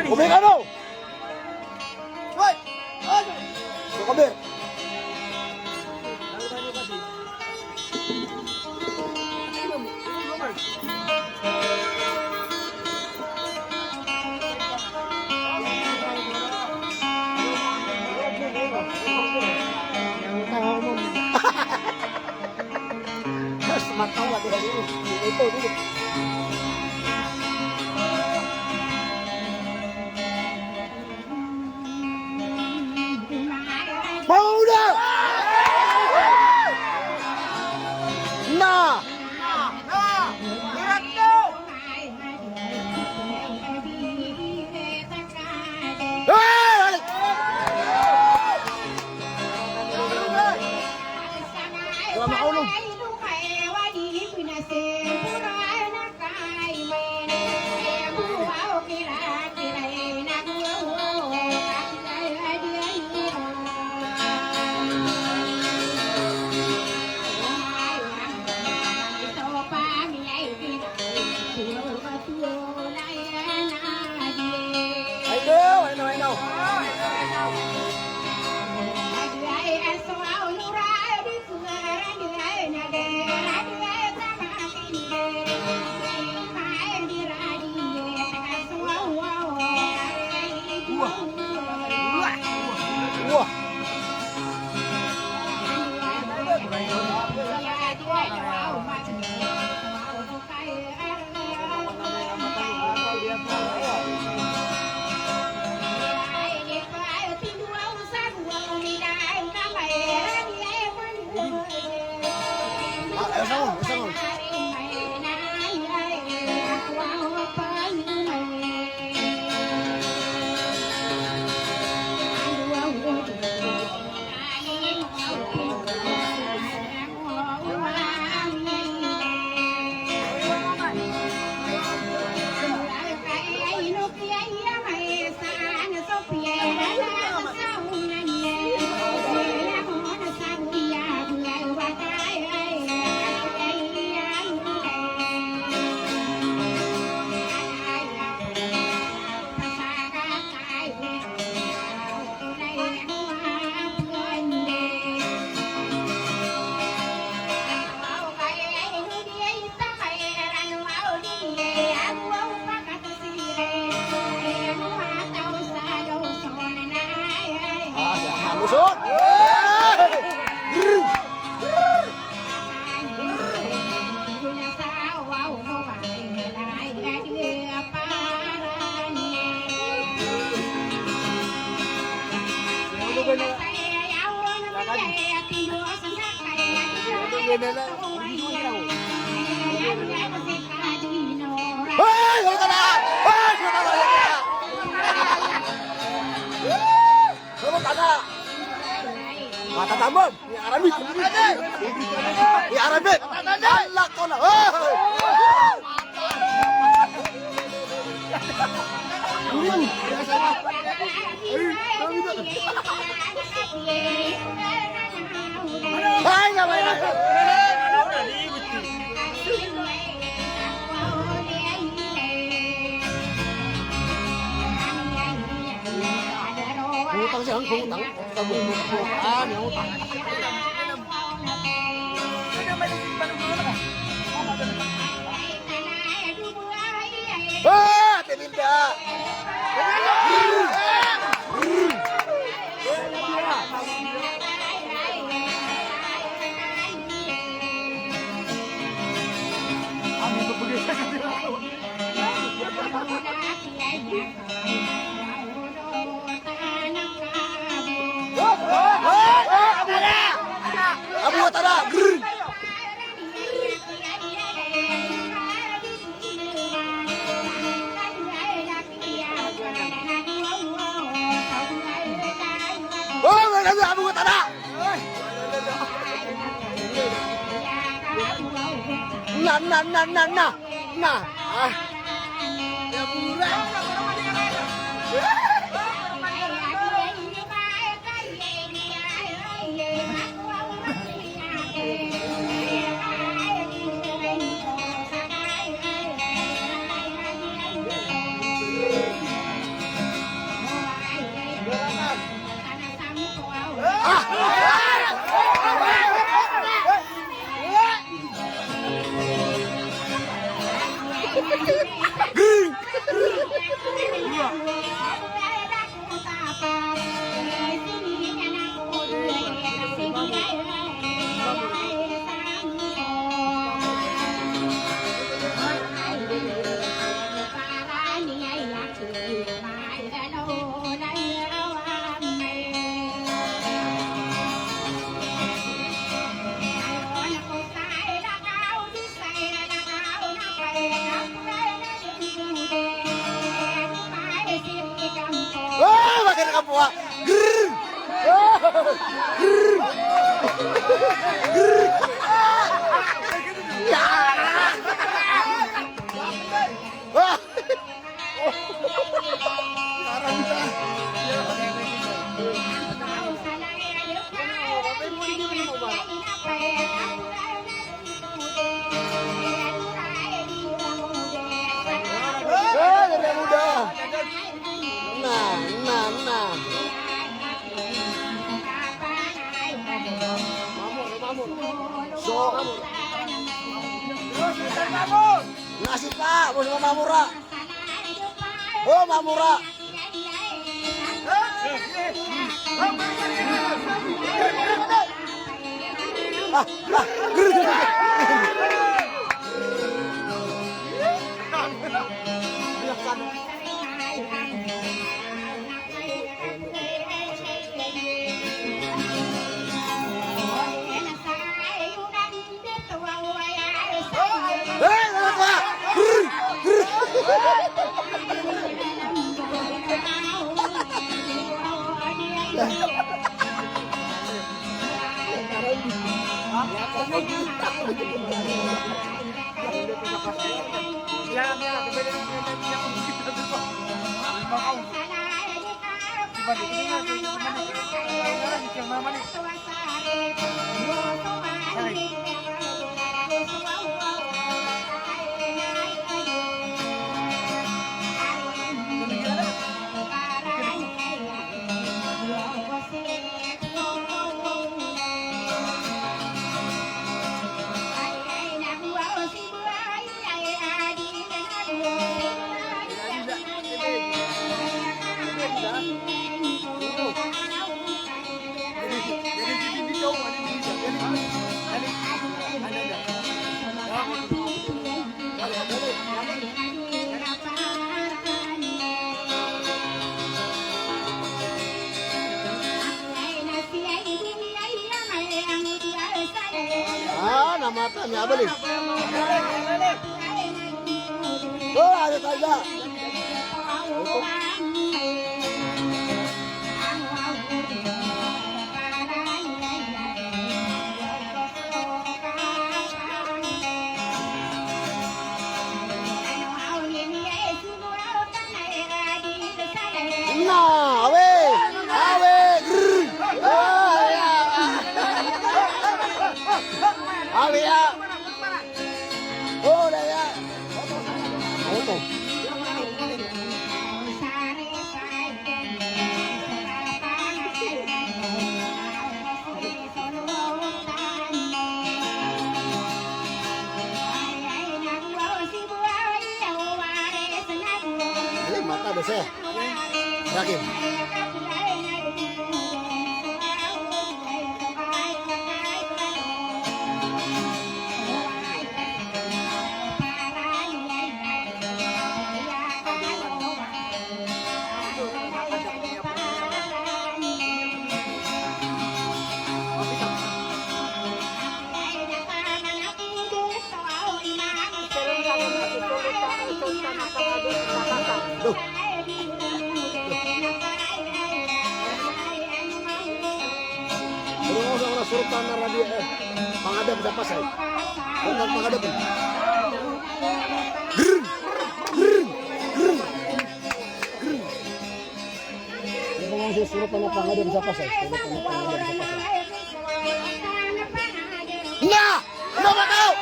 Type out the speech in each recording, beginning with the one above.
Kumir ano? Hoy! Hoy! Kumir! Mataw lah tidak dulu. Itu dulu. Mau dah. Nah. Gerak tu. Balik. Selamat ulung. I know. Wah. Masuk. Mata tambam, ya Arabik. Ya Arabik. Allah kau lah. Hai, nggak main. Utang sih, utang. Utang, yang utang. Ah, tidak. Abu Tara. Oh, mana Abu Tara? Nah. Ya bulan. Makin kapua. Grrr. Grrr. Grrr. Ya. Wah. Nasi Pak, bos Mama Murah. Oh, Mama Murah. Matanya apa nih? Oh, ada saja. Nah, awe, awe ya. Oh, dah ya. Oh. Ini mata besar. Rakim. Sultan Radia Pangadap siapa saya? Sultan Pangadap. Grrr, grrr, grrr, grrr. Ini pengasih Sultan Pangadap siapa saya? Sultan Pangadap siapa saya? Nah, kenapa tahu?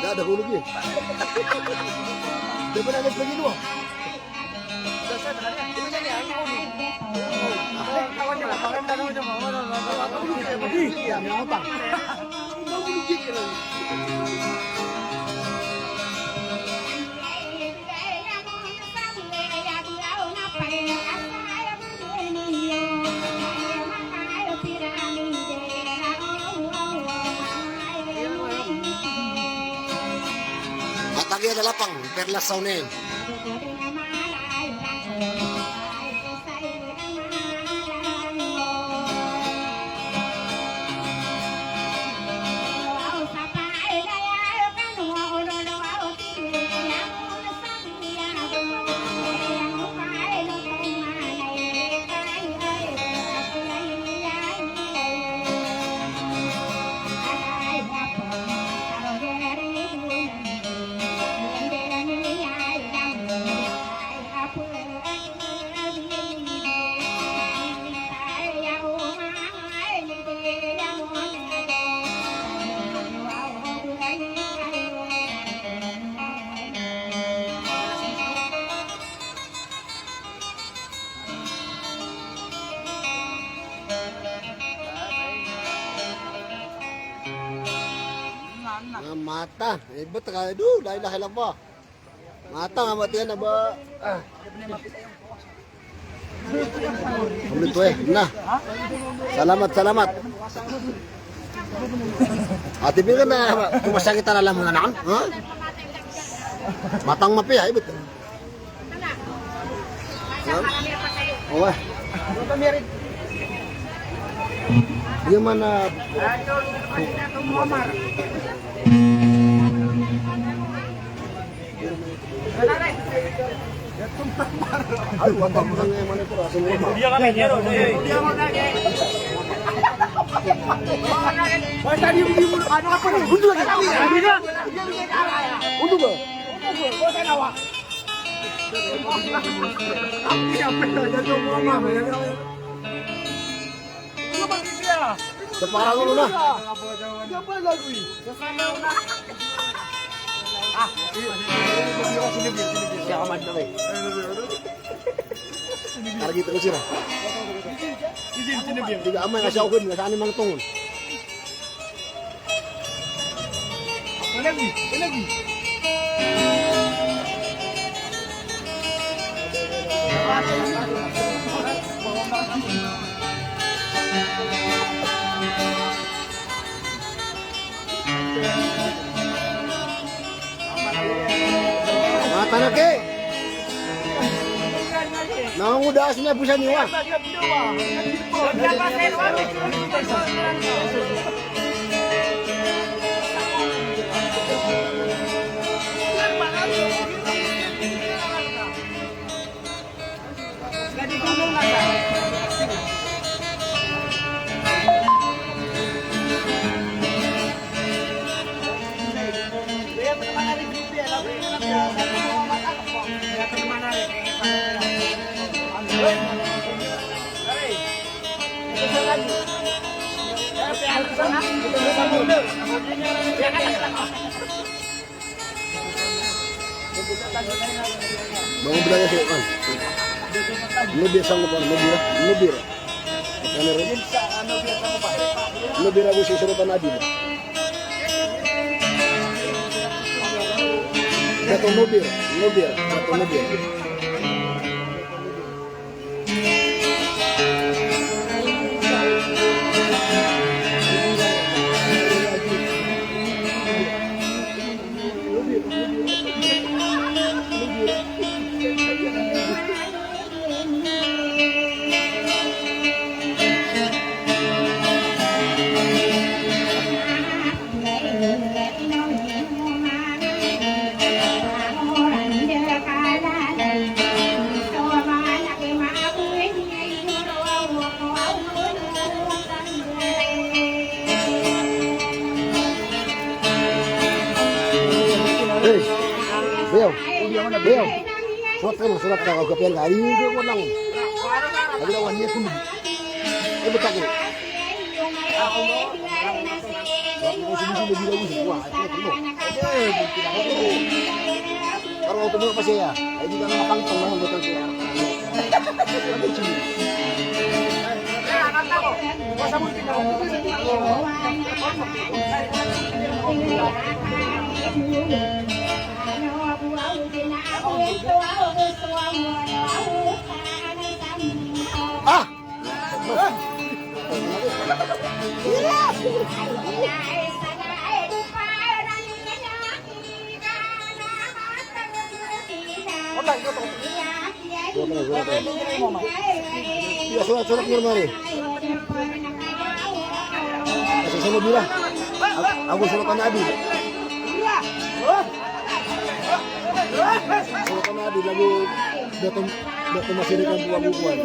Tidak ada hulu dia. Dia pernah lihat lagi dua. Bagia Dalapang, Perlas Saunen. Mata, ibet ka, aduh, la ilaha illallah. Mata nga matiyan na ba? Ulit nah. Salamat. Ati bilkan na kumasakit na lang mga naan, ha? Matang mapi, ibet. Oh, gimana? Ay, wala mo nga man ito kasi mo. Dia ka menyero, dia mo na ge. Basta di mo ano ka pa ni? Undu lagi. Abi na. Undu ba? Ko sa nawa. Siapa jatuh mama ya. Ano ba dia? Separang dulu na. Siapa lagi? Sana una. Ah, sini biar. Siapa man na Karena gitu sih lah. Sini biar. Tiga amai kasih aku ni, kasih ani mang tungun. Lagi. Mata nak ke? Nang udah aslinya bisa niwa. Mau belanja sih kan? Lebih sanggup kan? Lebih. Lebih ragu sih surutan Adil. Satu mobil. Beo. Surat kau kepian hari ini kau nang. Lagi lawan dia sini. Betul ke? Kau sini lebih lagi semua. Kalau kamu apa sih ya? Ini kan makan tengah betul ke? Ah. Iya, surat-surat mari. Kasih sama bilang. Aku suratan Nabi. Suratan Nabi lagu datang masih dekat buah-buahan.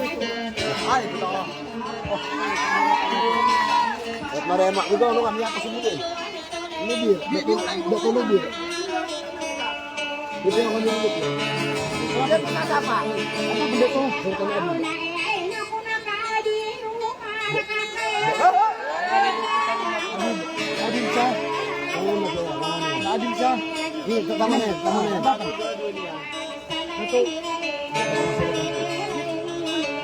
Mari emak juga lu kami apa sih gitu. Ini bir, betul bir. Itu yang kami ribut. Ada bekas apa? Apa benda tuh? Suratan Nabi. Adilsa. Adilsa. Ini tamannya. Itu.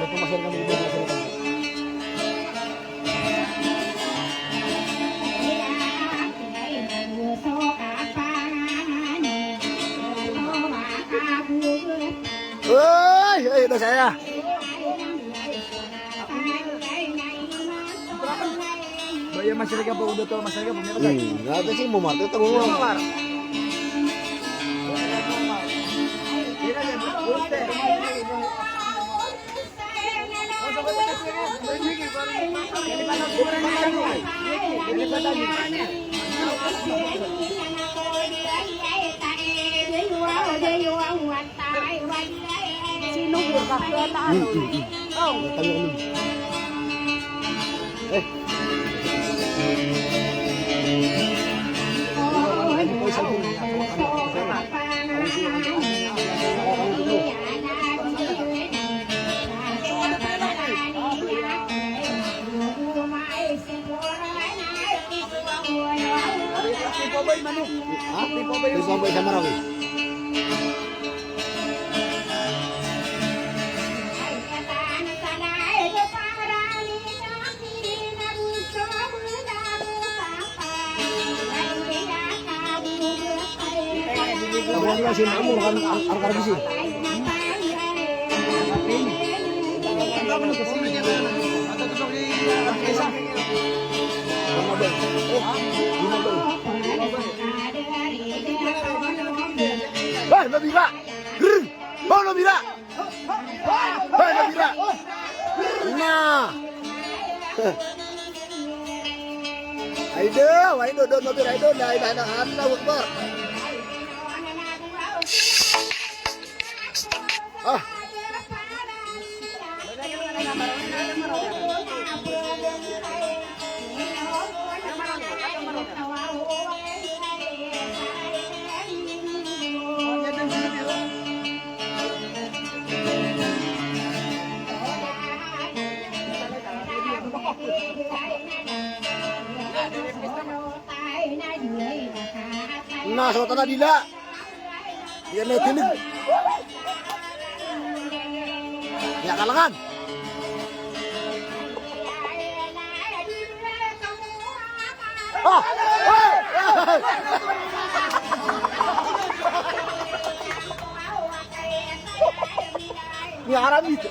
Betul masuk kami di dalam. Woi, udah saya. Bayar masyarakat apa udah tahu masyarakat punya apa? Enggak ada sih mau market terus. Tipoboy sama Rawi. Kamu masih mampu kan arkar bisi. Hei, Nabila! Oh, Nabila! Hei, Nabila! Nah! Aido, don Nabila, aido, dah Akbar. Ah! Nah, Sultan Adila. Ya netin. Ya kalangan. Ah! Ini Arab itu.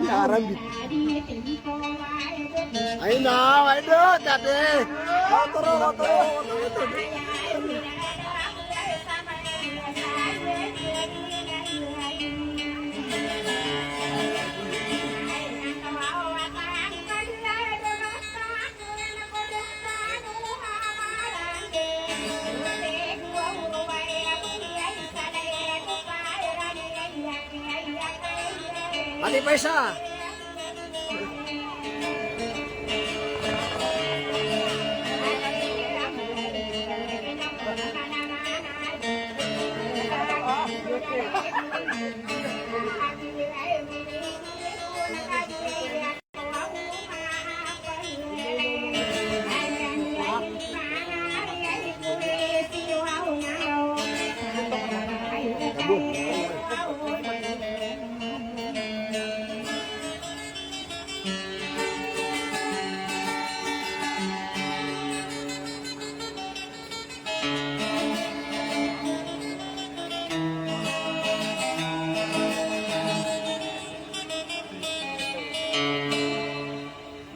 Ini Arab itu. Ayo now, ayo tadi. Otoro. Adi Paisa.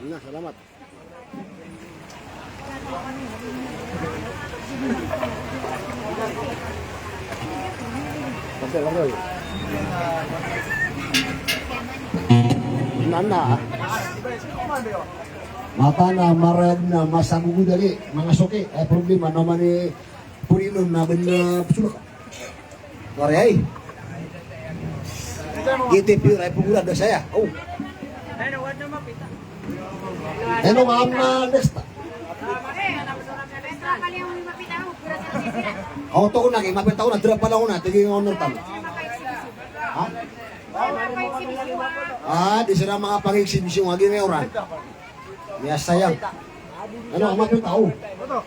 Nah, selamat. Sampai baroy. Nana. Mata na marag na masagugo dali mga suki ay problema naman ni purinon na ben sulok. Waray. Gitu pure ay pugura da saya. Oh. Ano ma'am na next. Auto ko na kay mapita ko na drop pala ko na tiging honor tam. Ha? Di sila mga pang-exhibition nga ginayoran. Yes, sayang. Ano, amat yung tao? Ano?